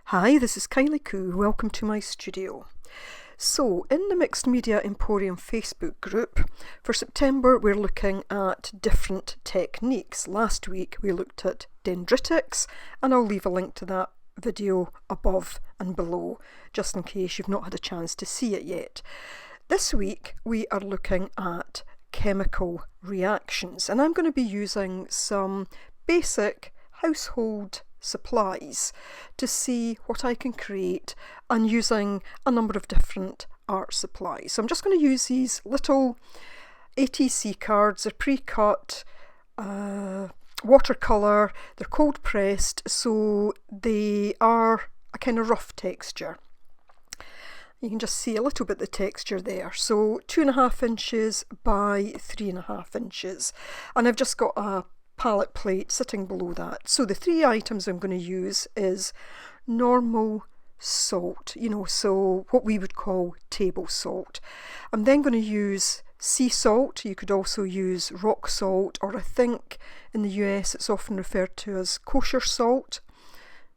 Hi, this is Kylie Coo. Welcome to my studio. So, in the Mixed Media Emporium Facebook group, for September we're looking at different techniques. Last week we looked at dendritics, and I'll leave a link to that video above and below, just in case you've not had a chance to see it yet. This week we are looking at chemical reactions, and I'm going to be using some basic household supplies to see what I can create, and using a number of different art supplies. So I'm just going to use these little ATC cards. They're pre-cut, watercolour, they're cold pressed, so they are a kind of rough texture. You can just see a little bit of the texture there. So 2.5 inches by 3.5 inches, and I've just got a palette plate sitting below that. So the three items I'm going to use is normal salt, so what we would call table salt. I'm then going to use sea salt. You could also use rock salt, or I think in the US it's often referred to as kosher salt.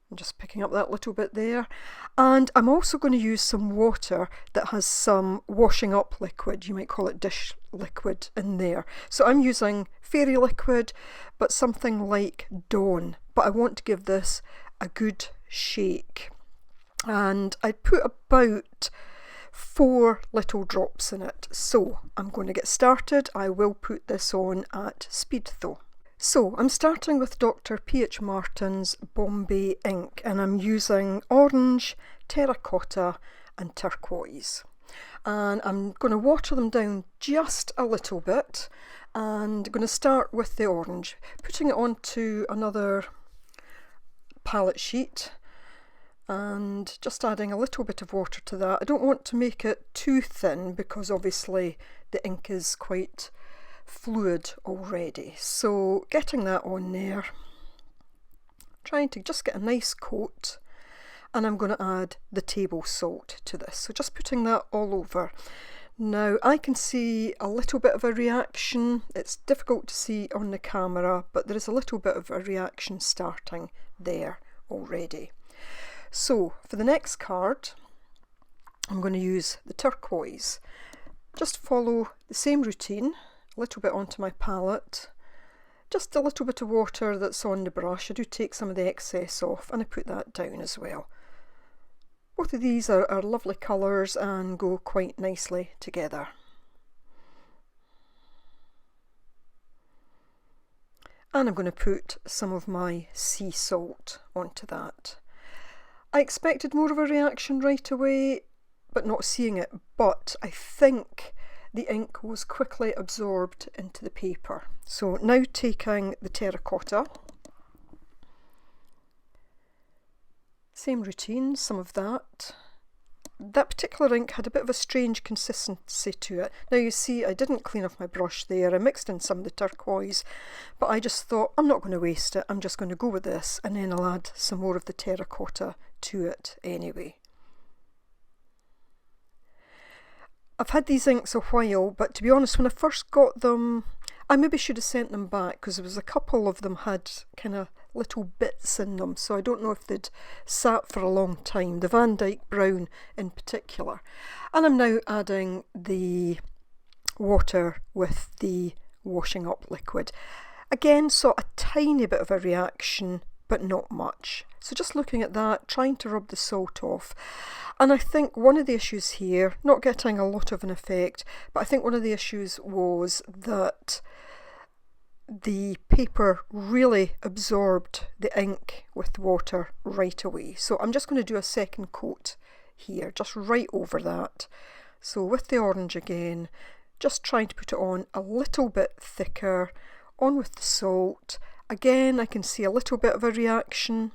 I'm just picking up that little bit there. And I'm also going to use some water that has some washing up liquid, you might call it dish liquid, in there. So I'm using fairy liquid, but something like Dawn. But I want to give this a good shake. And I put about 4 little drops in it. So I'm going to get started. I will put this on at speed though. So I'm starting with Dr. P.H. Martin's Bombay ink, and I'm using orange, terracotta and turquoise. And I'm going to water them down just a little bit, and I'm going to start with the orange, putting it onto another palette sheet and just adding a little bit of water to that. I don't want to make it too thin because obviously the ink is quite fluid already. So getting that on there, trying to just get a nice coat, and I'm going to add the table salt to this. So just putting that all over. Now I can see a little bit of a reaction. It's difficult to see on the camera, but there is a little bit of a reaction starting there already. So for the next card, I'm going to use the turquoise. Just follow the same routine. A little bit onto my palette, just a little bit of water that's on the brush. I do take some of the excess off, and I put that down as well. Both of these are lovely colours and go quite nicely together. And I'm going to put some of my sea salt onto that. I expected more of a reaction right away, but not seeing it, but I think the ink was quickly absorbed into the paper. So now taking the terracotta, same routine, some of that. That particular ink had a bit of a strange consistency to it. Now you see I didn't clean off my brush there. I mixed in some of the turquoise, but I just thought I'm not going to waste it. I'm just going to go with this, and then I'll add some more of the terracotta to it anyway. I've had these inks a while, but to be honest, when I first got them, I maybe should have sent them back, because there was a couple of them had kind of little bits in them, so I don't know if they'd sat for a long time, the Van Dyke Brown in particular. And I'm now adding the water with the washing up liquid. Again, saw a tiny bit of a reaction, but not much. So just looking at that, trying to rub the salt off. And I think one of the issues here, not getting a lot of an effect, but I think one of the issues was that the paper really absorbed the ink with water right away. So I'm just going to do a second coat here, just right over that. So with the orange again, just trying to put it on a little bit thicker, on with the salt. Again, I can see a little bit of a reaction,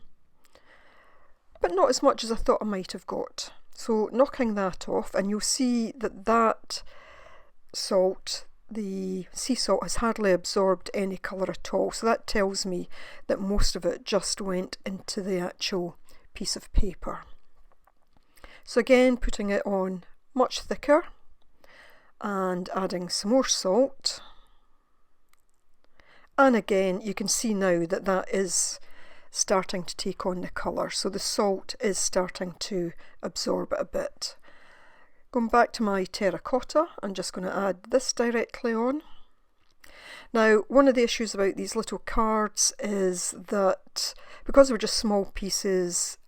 but not as much as I thought I might have got. So knocking that off, and you'll see that that salt, the sea salt, has hardly absorbed any colour at all. So that tells me that most of it just went into the actual piece of paper. So again, putting it on much thicker and adding some more salt. And again, you can see now that that is starting to take on the colour. So the salt is starting to absorb it a bit. Going back to my terracotta, I'm just going to add this directly on. Now, one of the issues about these little cards is that because they were just small pieces,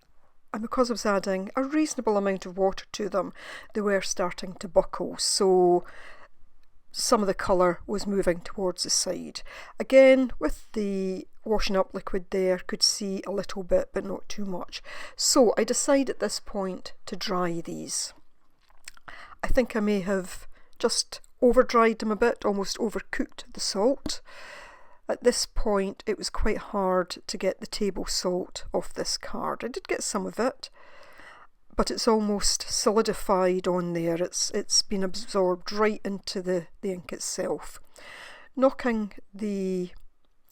and because I was adding a reasonable amount of water to them, they were starting to buckle. So some of the colour was moving towards the side. Again, with the washing up liquid there, could see a little bit, but not too much. So I decide at this point to dry these. I think I may have just over-dried them a bit, almost overcooked the salt. At this point it was quite hard to get the table salt off this card. I did get some of it, but it's almost solidified on there. It's been absorbed right into the ink itself. Knocking the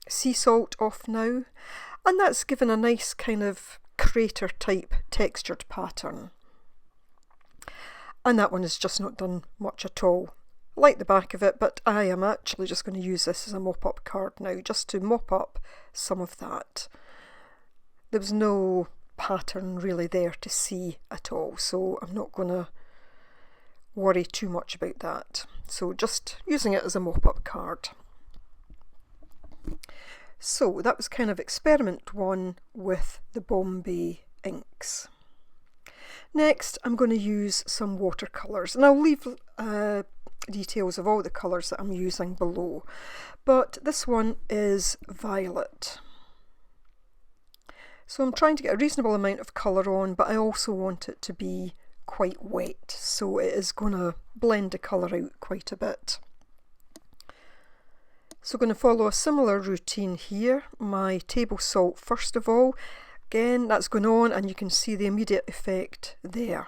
sea salt off now, and that's given a nice kind of crater type textured pattern. And that one has just not done much at all. I like the back of it, but I am actually just going to use this as a mop-up card now, just to mop up some of that. There was no pattern really there to see at all, so I'm not going to worry too much about that. So just using it as a mop-up card. So that was kind of experiment one with the Bombay inks. Next, I'm going to use some watercolours, and I'll leave details of all the colours that I'm using below, but this one is violet. So I'm trying to get a reasonable amount of colour on, but I also want it to be quite wet, so it is going to blend the colour out quite a bit. So I'm going to follow a similar routine here. My table salt first of all. Again, that's going on, and you can see the immediate effect there.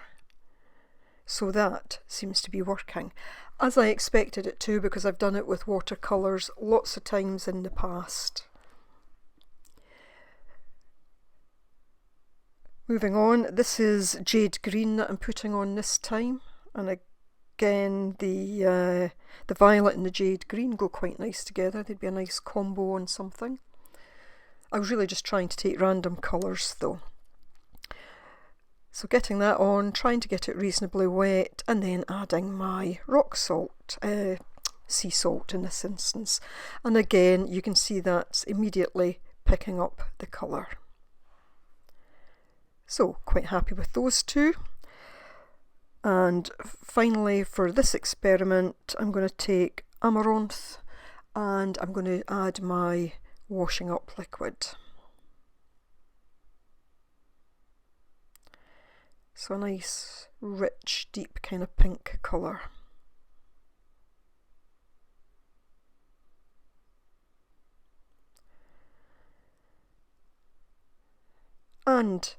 So that seems to be working, as I expected it to, because I've done it with watercolours lots of times in the past. Moving on, this is jade green that I'm putting on this time, and again the violet and the jade green go quite nice together. They'd be a nice combo on something. I was really just trying to take random colours though. So getting that on, trying to get it reasonably wet, and then adding my rock salt, sea salt in this instance. And again, you can see that's immediately picking up the colour. So quite happy with those two. And finally, for this experiment, I'm going to take amaranth and I'm going to add my washing up liquid. So a nice, rich, deep kind of pink colour. And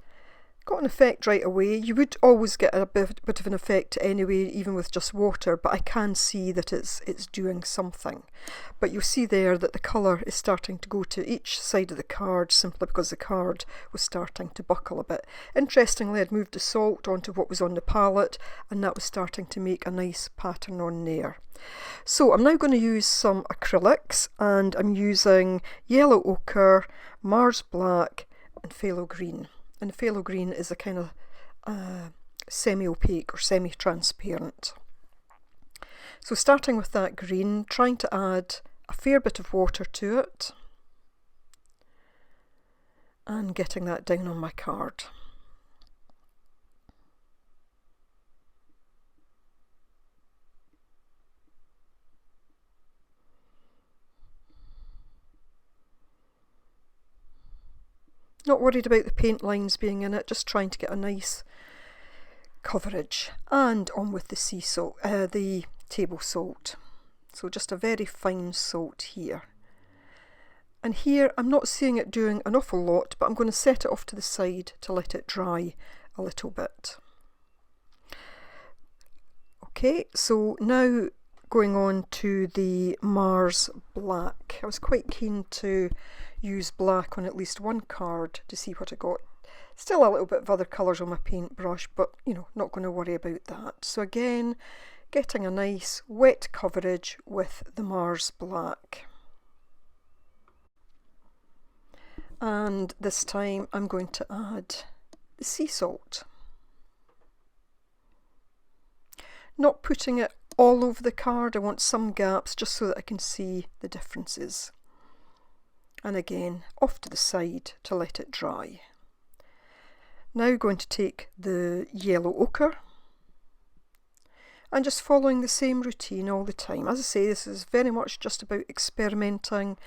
got an effect right away. You would always get a bit of an effect anyway, even with just water, but I can see that it's doing something. But you'll see there that the colour is starting to go to each side of the card simply because the card was starting to buckle a bit. Interestingly, I'd moved the salt onto what was on the palette, and that was starting to make a nice pattern on there. So I'm now going to use some acrylics, and I'm using yellow ochre, Mars black and phthalo green. And phthalo green is a kind of semi-opaque or semi-transparent. So starting with that green, trying to add a fair bit of water to it and getting that down on my card. Not worried about the paint lines being in it, just trying to get a nice coverage. And on with the sea salt, the table salt. So just a very fine salt here. And here I'm not seeing it doing an awful lot, but I'm going to set it off to the side to let it dry a little bit. Okay, so now going on to the Mars black. I was quite keen to use black on at least one card to see what I got. Still a little bit of other colours on my paintbrush, but you know, not going to worry about that. So again, getting a nice wet coverage with the Mars black. And this time I'm going to add the sea salt. Not putting it all over the card, I want some gaps just so that I can see the differences. And again, off to the side to let it dry. Now going to take the yellow ochre and just following the same routine all the time. As I say, this is very much just about experimenting.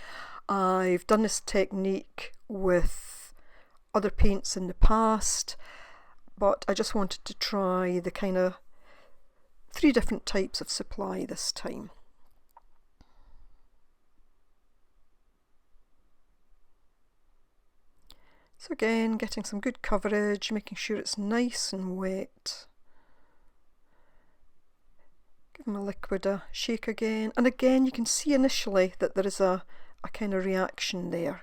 I've done this technique with other paints in the past, but I just wanted to try the kind of 3 different types of supply this time. So again, getting some good coverage, making sure it's nice and wet. Give my liquid a shake again, and again you can see initially that there is a kind of reaction there.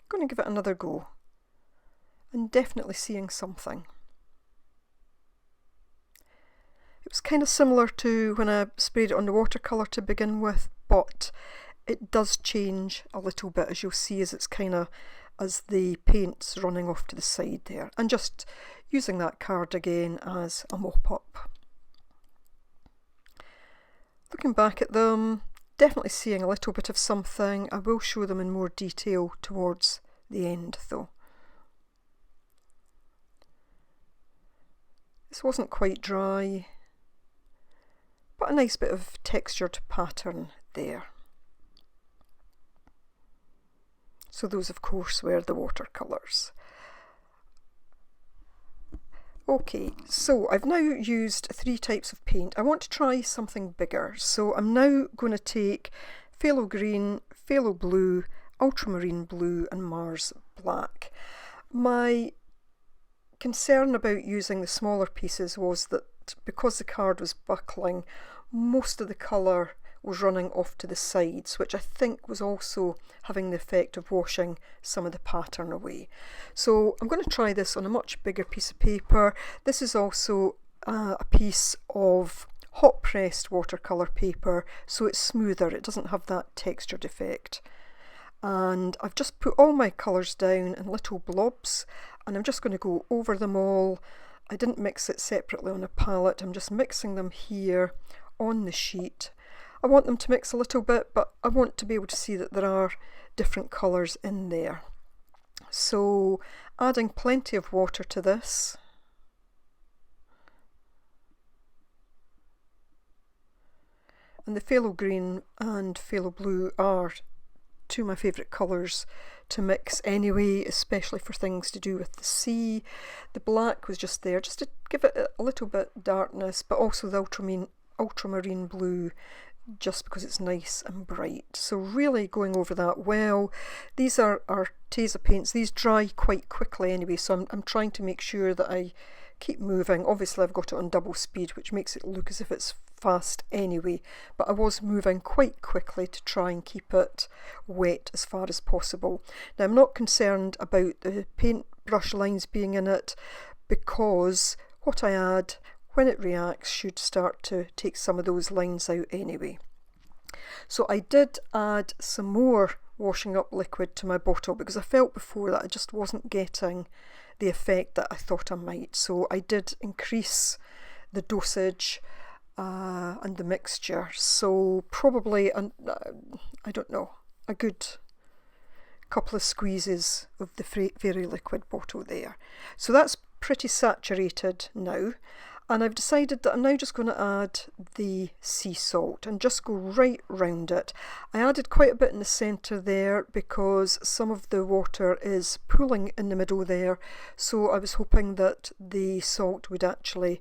I'm going to give it another go, and definitely seeing something. It was kind of similar to when I sprayed it on the watercolour to begin with, but it does change a little bit, as you'll see, as it's kind of as the paint's running off to the side there, and just using that card again as a mop-up. Looking back at them, definitely seeing a little bit of something. I will show them in more detail towards the end though. This wasn't quite dry, but a nice bit of textured pattern there. So those of course were the watercolours. Okay, so I've now used 3 types of paint. I want to try something bigger, so I'm now going to take phthalo green, phthalo blue, ultramarine blue and Mars black. My concern about using the smaller pieces was that because the card was buckling, most of the colour was running off to the sides, which I think was also having the effect of washing some of the pattern away. So I'm going to try this on a much bigger piece of paper. This is also a piece of hot pressed watercolour paper, so it's smoother, it doesn't have that textured effect. And I've just put all my colours down in little blobs, and I'm just going to go over them all. I didn't mix it separately on a palette, I'm just mixing them here on the sheet. I want them to mix a little bit, but I want to be able to see that there are different colours in there. So adding plenty of water to this. And the phthalo green and phthalo blue are 2 of my favourite colours to mix anyway, especially for things to do with the sea. The black was just there just to give it a little bit darkness, but also the ultramarine blue, just because it's nice and bright. So really going over that well. These are Tesa paints. These dry quite quickly anyway, so I'm trying to make sure that I keep moving. Obviously I've got it on double speed, which makes it look as if it's fast anyway, but I was moving quite quickly to try and keep it wet as far as possible. Now I'm not concerned about the paintbrush lines being in it, because what I add when it reacts should start to take some of those lines out anyway. So I did add some more washing up liquid to my bottle, because I felt before that I just wasn't getting the effect that I thought I might. So I did increase the dosage and the mixture. So probably, I don't know, a good couple of squeezes of the very liquid bottle there. So that's pretty saturated now. And I've decided that I'm now just going to add the sea salt and just go right round it. I added quite a bit in the centre there because some of the water is pooling in the middle there, so I was hoping that the salt would actually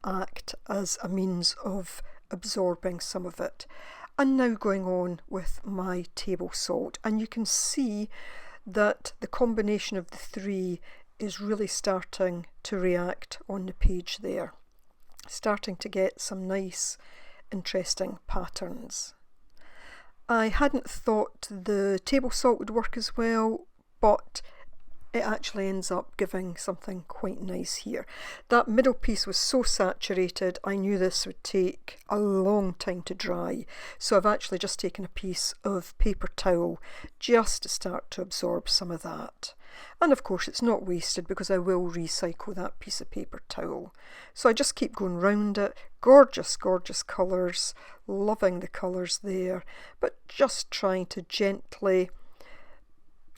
act as a means of absorbing some of it. And now going on with my table salt, and you can see that the combination of the 3 is really starting to react on the page there. Starting to get some nice interesting patterns. I hadn't thought the table salt would work as well, but it actually ends up giving something quite nice here. That middle piece was so saturated, I knew this would take a long time to dry, so I've actually just taken a piece of paper towel just to start to absorb some of that. And of course it's not wasted because I will recycle that piece of paper towel. So I just keep going round it. Gorgeous, gorgeous colours, loving the colours there, but just trying to gently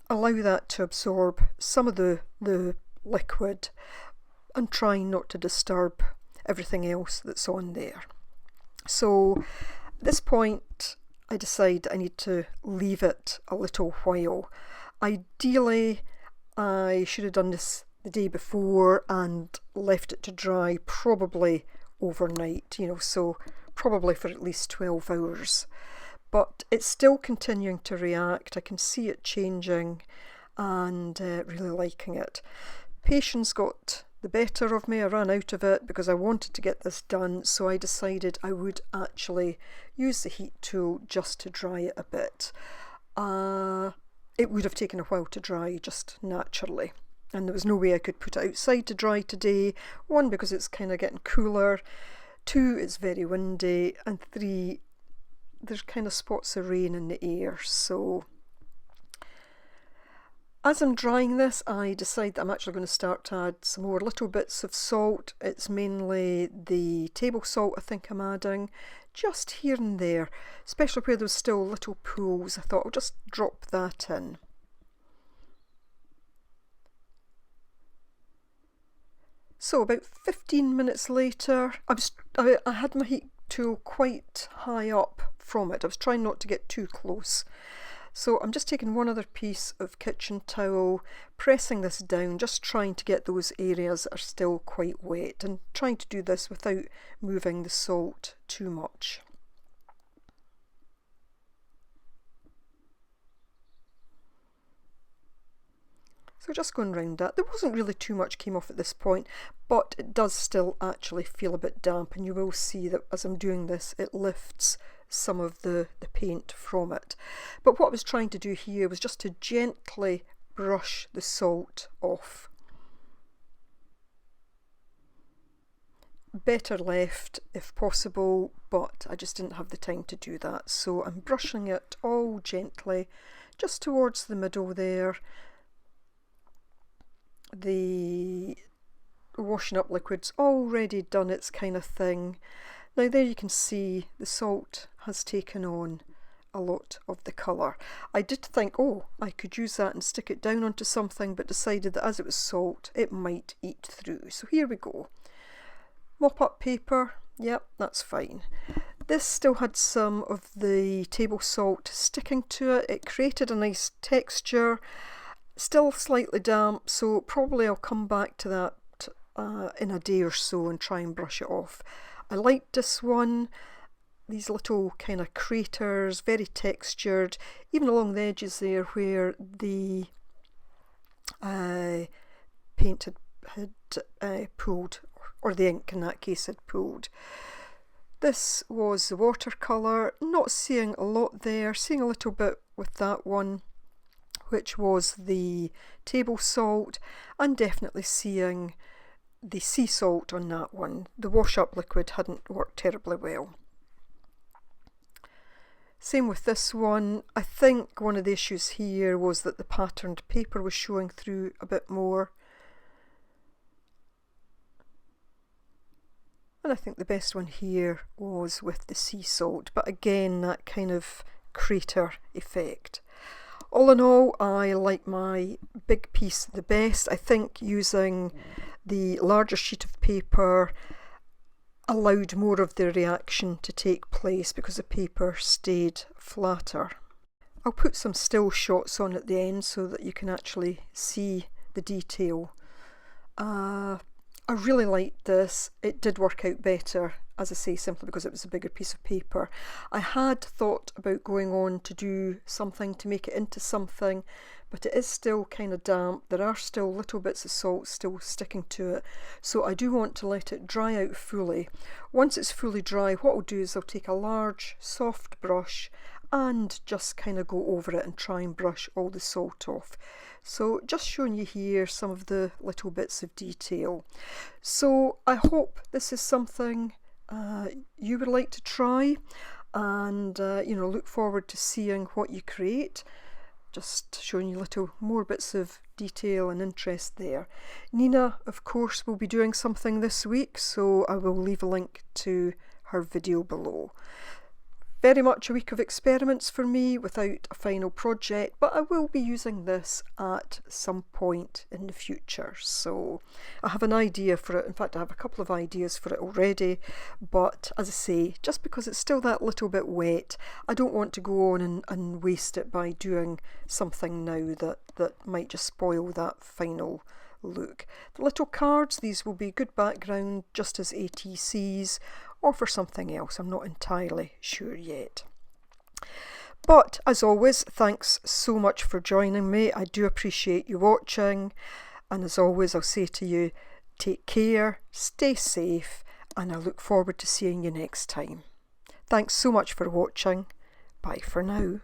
allow that to absorb some of the liquid and trying not to disturb everything else that's on there. So at this point I decide I need to leave it a little while. Ideally I should have done this the day before and left it to dry probably overnight, so probably for at least 12 hours. But it's still continuing to react. I can see it changing and really liking it. Patience got the better of me. I ran out of it because I wanted to get this done, so I decided I would actually use the heat tool just to dry it a bit. It would have taken a while to dry just naturally, and there was no way I could put it outside to dry today. 1, because it's kind of getting cooler, 2, it's very windy, and 3, there's kind of spots of rain in the air. So as I'm drying this, I decide that I'm actually going to start to add some more little bits of salt. It's mainly the table salt I think I'm adding, just here and there, especially where there's still little pools. I thought I'll just drop that in. So about 15 minutes later, I had my heat tool quite high up from it. I was trying not to get too close. So I'm just taking one other piece of kitchen towel, pressing this down, just trying to get those areas that are still quite wet, and trying to do this without moving the salt too much. So just going round that. There wasn't really too much came off at this point, but it does still actually feel a bit damp, and you will see that as I'm doing this it lifts some of the paint from it. But what I was trying to do here was just to gently brush the salt off. Better left if possible, but I just didn't have the time to do that, so I'm brushing it all gently just towards the middle there. The washing up liquid's already done its kind of thing. Now there you can see the salt has taken on a lot of the colour. I did think, oh, I could use that and stick it down onto something, but decided that as it was salt it might eat through. So here we go. Mop up paper, yep, that's fine. This still had some of the table salt sticking to it. It created a nice texture. Still slightly damp, so probably I'll come back to that in a day or so and try and brush it off. I liked this one, these little kind of craters, very textured, even along the edges there where the paint had pooled, or the ink in that case had pooled. This was the watercolour, not seeing a lot there, seeing a little bit with that one, which was the table salt, and definitely seeing the sea salt on that one. The wash up liquid hadn't worked terribly well. Same with this one. I think one of the issues here was that the patterned paper was showing through a bit more. And I think the best one here was with the sea salt, but again that kind of crater effect. All in all, I like my big piece the best. I think using the larger sheet of paper allowed more of the reaction to take place because the paper stayed flatter. I'll put some still shots on at the end so that you can actually see the detail. I really liked this. It did work out better, as I say, simply because it was a bigger piece of paper. I had thought about going on to do something to make it into something, but it is still kind of damp. There are still little bits of salt still sticking to it, so I do want to let it dry out fully. Once it's fully dry, what I'll do is I'll take a large soft brush and just kind of go over it and try and brush all the salt off. So just showing you here some of the little bits of detail. So I hope this is something you would like to try, and look forward to seeing what you create. Just showing you little more bits of detail and interest there. Nina, of course, will be doing something this week, so I will leave a link to her video below. Very much a week of experiments for me without a final project, but I will be using this at some point in the future. So I have an idea for it. In fact, I have a couple of ideas for it already, but as I say, just because it's still that little bit wet, I don't want to go on and waste it by doing something now that might just spoil that final look. The little cards, these will be good background just as ATCs, or for something else. I'm not entirely sure yet. But as always, thanks so much for joining me. I do appreciate you watching, and as always, I'll say to you, take care, stay safe, and I look forward to seeing you next time. Thanks so much for watching. Bye for now.